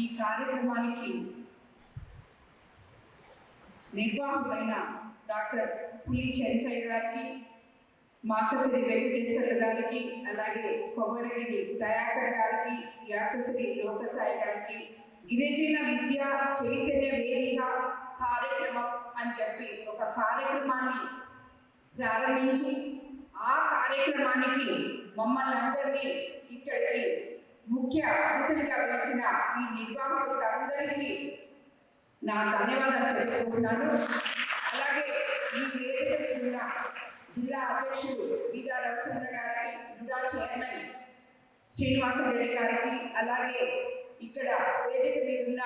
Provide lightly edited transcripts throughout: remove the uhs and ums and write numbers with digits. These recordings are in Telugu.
ఈ కార్యక్రమానికి నిర్వాహకులైన డాక్టర్ పులి చెంచయ్య గారికి, మాకసిరి వెంకటేశ్వర గారికి, అలాగే కొమరగిరి దయాకర్ గారికి, యాకసిరి లోకసాయి గారికి, గిరిజన విద్యా చైతన్య వేదిక కార్యక్రమం అని చెప్పి ఒక కార్యక్రమాన్ని ప్రారంభించి ఆ కార్యక్రమానికి మమ్మల్ని అందరినీ ఇక్కడికి ముఖ్య అతిథులుగా వచ్చిన ఈ నిర్వాహకులందరికీ నా ధన్యవాదాలు తెలుపుకుంటున్నాను. అలాగే ఈ వేదిక మీద ఉన్న జిల్లా అధ్యక్షుడు వీరా రవిచంద్ర గారికి, నుడా చైర్మన్ శ్రీనివాసరెడ్డి గారికి, అలాగే ఇక్కడ వేదిక మీద ఉన్న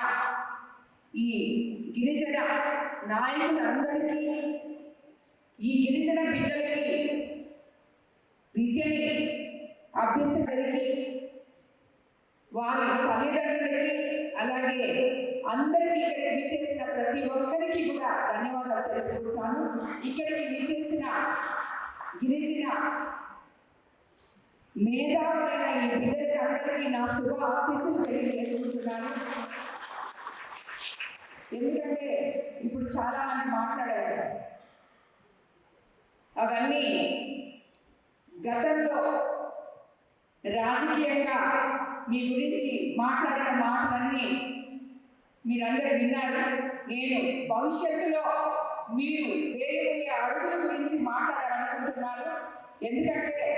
ఈ గిరిజన నాయకులందరికీ, ఈ గిరిజన బిడ్డలకి విద్యని అభ్యసించడానికి వారి తల్లిదండ్రులకి, అలాగే అందరికీ ఇక్కడికి విచ్చేసిన ప్రతి ఒక్కరికి కూడా ధన్యవాదాలు తెలుపుకుంటాను. ఇక్కడికి విచ్చేసిన గిరిజన మేధావులైన ఈ బిడ్డలకి అందరికీ నా శుభ ఆశీస్సులు తెలియజేసుకుంటున్నాను. ఎందుకంటే ఇప్పుడు చాలా మంది మాట్లాడారు, అవన్నీ గతంలో రాజకీయంగా మీ గురించి మాట్లాడిన మాటలన్నీ మీరందరూ విన్నారు. నేను భవిష్యత్తులో మీరు వేరే అడుగుల గురించి మాట్లాడాలనుకుంటున్నాను. ఎందుకంటే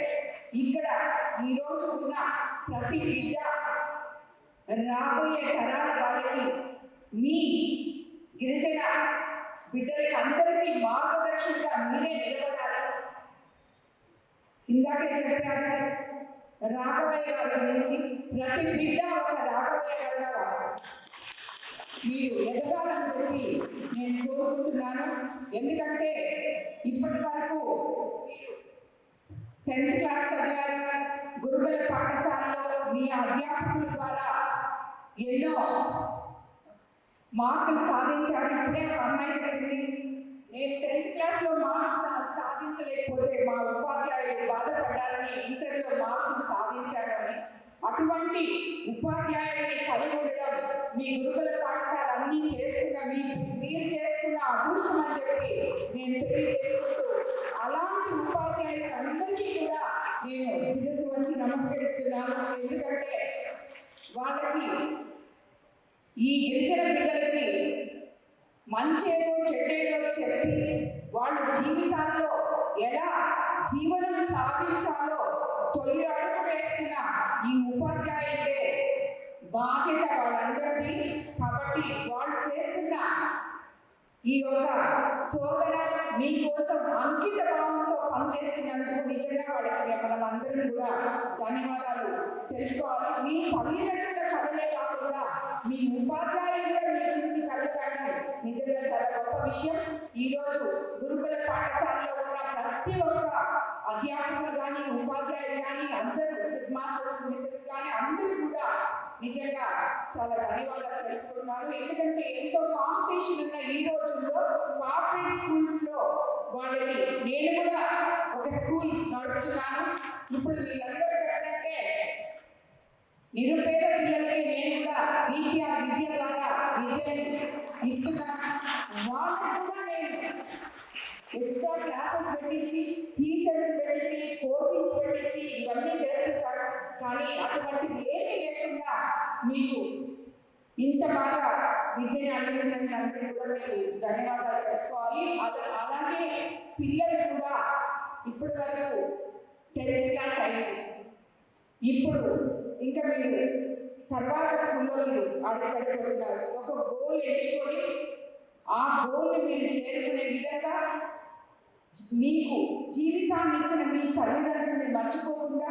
ఇక్కడ ఈరోజు ఉన్న ప్రతి బిడ్డ రాబోయే తరాల వారికి, మీ గిరిజన బిడ్డలకి అందరికీ మార్గదర్శకంగా మీరే నిలబడాలి. ఇందాకే చెప్పారు రాఘవయ్య గారి గురించి, ప్రతి బిడ్డ ఒక రాఘవయ్య గారుగా మీరు ఎదగాలని చెప్పి నేను కోరుకుంటున్నాను. ఎందుకంటే ఇప్పటి వరకు మీరు 10th క్లాస్ చదివారు, గురుకుల పాఠశాలలో మీ అధ్యాపకుల ద్వారా ఎన్నో మార్కులు సాధించారు. ఇప్పుడే ఒక అమ్మాయి చెప్పింది, నేను 10th క్లాస్లో మార్క్స్ సాధించలేకపోతే మా ఉపాధ్యాయులు బాధపడ్డారని, ఇంటర్లో మార్కులు సాధించారని. అటువంటి ఉపాధ్యాయుల్ని కలిగి ఉండడం మీ గురుకుల పాఠశాల అన్నీ చేసుకున్న మీరు చేసుకున్న అదృష్టం అని చెప్పి నేను తెలియజేసుకుంటూ, అలాంటి ఉపాధ్యాయులు అందరికీ కూడా నేను శిరస్సు వంచి నమస్కరిస్తున్నాను. ఎందుకంటే వాళ్ళకి, ఈ గిరిజన బిడ్డలకి మంచేదో చెడ్డేదో చెప్పి వాళ్ళ జీవితాల్లో ఎలా జీవనం సాధించాలో తొలి అడుగు వేస్తున్న ఈ ఉపాధ్యాయులే బాధ్యత వాళ్ళందరికీ. కాబట్టి వాళ్ళు చేస్తున్న ఈ యొక్క శోధన మీకోసం అంకిత భావంతో పనిచేస్తున్నందుకు నిజంగా వాళ్ళకి మనం అందరం కూడా ధన్యవాదాలు తెలుసుకోవాలి. మీ తల్లిదండ్రుల కథలే కాకుండా మీ ఉపాధ్యాయులు కూడా మీ గురించి కలగడం నిజంగా చాలా గొప్ప విషయం. ఈరోజు గురుకుల పాఠశాలలో ఉన్న ప్రతి ఒక్క అధ్యాపకులు కానీ, ఉపాధ్యాయులు కానీ, అందరూ మాస్టర్స్ మిసెస్ కానీ అందరూ కూడా నిజంగా చాలా ధన్యవాదాలు తెలుపుకుంటున్నారు. ఎందుకంటే ఎంతో కాంపిటీషన్ ఉన్న ఈ రోజుల్లో కార్పొరేట్ స్కూల్స్ లో వాళ్ళకి, నేను కూడా ఒక స్కూల్ నడుపుతున్నాను. ఇప్పుడు వీళ్ళందరూ చెప్పినట్టే నిరుపేద పిల్లలకి నేను కూడా విద్య ద్వారా విద్యని ఇస్తున్నాను. వాళ్ళకు కూడా నేను ఎక్స్ట్రా క్లాసెస్ పెట్టించి, టీచర్స్ పెట్టించి, కోచింగ్స్ పెట్టించి ఇవన్నీ చేస్తుంటారు. కానీ అటువంటివి ఏమీ లేకుండా మీకు ఇంత బాగా విద్యను అందించడానికి అందరికీ కూడా మీకు ధన్యవాదాలు తెలుపుకోవాలి. అలాగే పిల్లలు కూడా ఇప్పటి వరకు 10th క్లాస్ అయింది. ఇప్పుడు ఇంకా మీరు తర్వాత స్కూల్లో మీరు అడుగుపెట్టబోతున్నారు. ఒక గోల్ ఎంచుకొని ఆ గోల్ని మీరు చేరుకునే విధంగా మీకు జీవితాన్ని ఇచ్చిన మీ తల్లిదండ్రులని మర్చిపోకుండా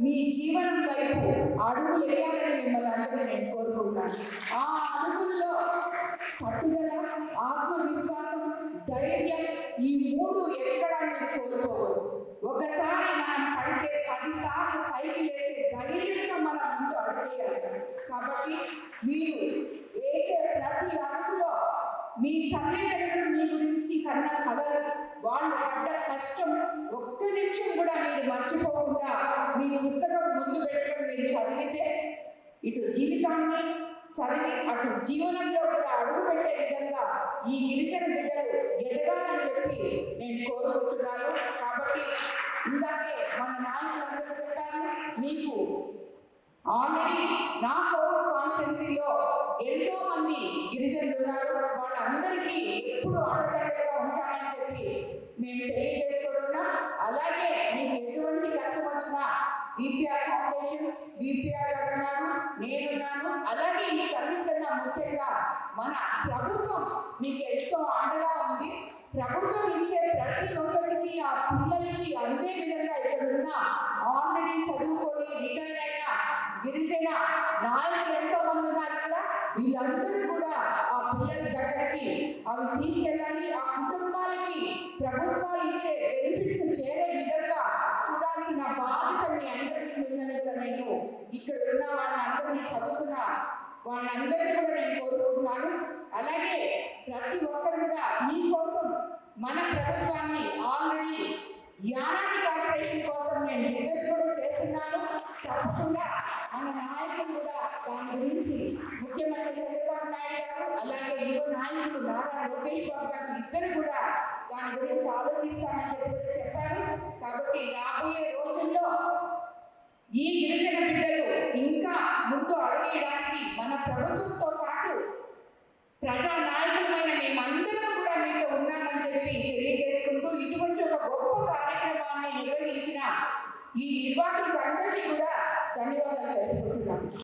మీ జీవనం వైపు అడుగులు వేయాలని మిమ్మల్ని అందరినీ నేను కోరుకుంటాను. ఆ అడుగుల్లో పట్టుదల, ఆత్మవిశ్వాసం, ధైర్యం, ఈ 3 ఎక్కడా మీరు కోరుకోకూడదు. ఒకసారి మనం పడితే 10 సార్లు పైకి వేసే ధైర్యంగా మనం ముందు అడుగేయాలి. కాబట్టి మీరు వేసే ప్రతి అడుగులో మీ తల్లిదండ్రులు మీ గురించి కన్న కలలు, వాళ్ళు పడ్డ కష్టం ఒక్క నిమిషం కూడా మీరు మర్చిపోకుండా మీ పుస్తకం ముందు పెట్టుకొని మీరు చదివితే ఇటు జీవితాన్ని చదివి అటు జీవనంలో కూడా అడుగుపెట్టే విధంగా ఈ గిరిజన బిడ్డలు ఎదగాలని చెప్పి నేను కోరుకుంటున్నాను. కాబట్టి ఇందాకే మన నాయకులందరూ చెప్పారు, మీకు ఆల్రెడీ నా కోర్ కాన్స్టిట్యున్సీలో ఎంతో మంది గిరిజనులు ఉన్నారు, వాళ్ళందరికీ ఎప్పుడు అండదండగా ఉంటామని చెప్పి మేము తెలియజేసుకుంటున్నాం. అలాగే మీకు ఎటువంటి కష్టం వచ్చినా బీపీఆర్ ఫౌండేషన్, బీపీఆర్ గారు ఉన్నారు, నేనున్నాను. అలాగే వీటన్నిటికన్నా ముఖ్యంగా మన ప్రభుత్వం మీకు ఎంతో అండగా ఉంది. ప్రభుత్వం ఇచ్చే ప్రతి ఒక్కరికి ఆ పిల్లలకి అందే విధంగా ఇక్కడ ఉన్న ఆల్రెడీ చదువుకొని రిటైర్ అయిన గిరిజన నాయకులు ఎంతో మంది ఉన్నారు ఇక్కడ. వీళ్ళందరూ కూడా ఆ పిల్లల దగ్గరికి అవి తీసుకెళ్ళాలి. ఆ కుటుంబాలకి ప్రభుత్వాలు ఇచ్చే బెనిఫిట్స్ చేరే విధంగా చూడాల్సిన బాధ్యత మీ అందరికీ ఉందని కూడా నేను ఇక్కడ ఉన్న వాళ్ళందరినీ చదువుతున్న వాళ్ళందరినీ కూడా నేను కోరుకుంటున్నాను. అలాగే ప్రతి ఒక్కరు కూడా మీకోసం మన ప్రభుత్వాన్ని ఆల్రెడీ యానాది కార్పొరేషన్ కోసం నేను రిక్వెస్ట్ కూడా చేస్తున్నాను. తప్పకుండా మన నాయకులు కూడా దాని గురించి ముఖ్యమంత్రి చంద్రబాబు నాయుడు గారు అలాగే యువ నాయకులు నారా లోకేష్ బాబు గారు ఇద్దరు కూడా దాని గురించి ఆలోచిస్తామని చెప్పి కూడా చెప్పారు. కాబట్టి రాబోయే రోజుల్లో ఈ గిరిజన బిడ్డలు ఇంకా ముందు అడుగేయడానికి మన ప్రభుత్వంతో పాటు ప్రజా నాయకులమైన మేమందరం కూడా మీతో ఉన్నామని చెప్పి తెలియజేసుకుంటూ ఇటువంటి ఒక గొప్ప కార్యక్రమాన్ని నిర్వహించిన ఈ నిర్వాహకులకు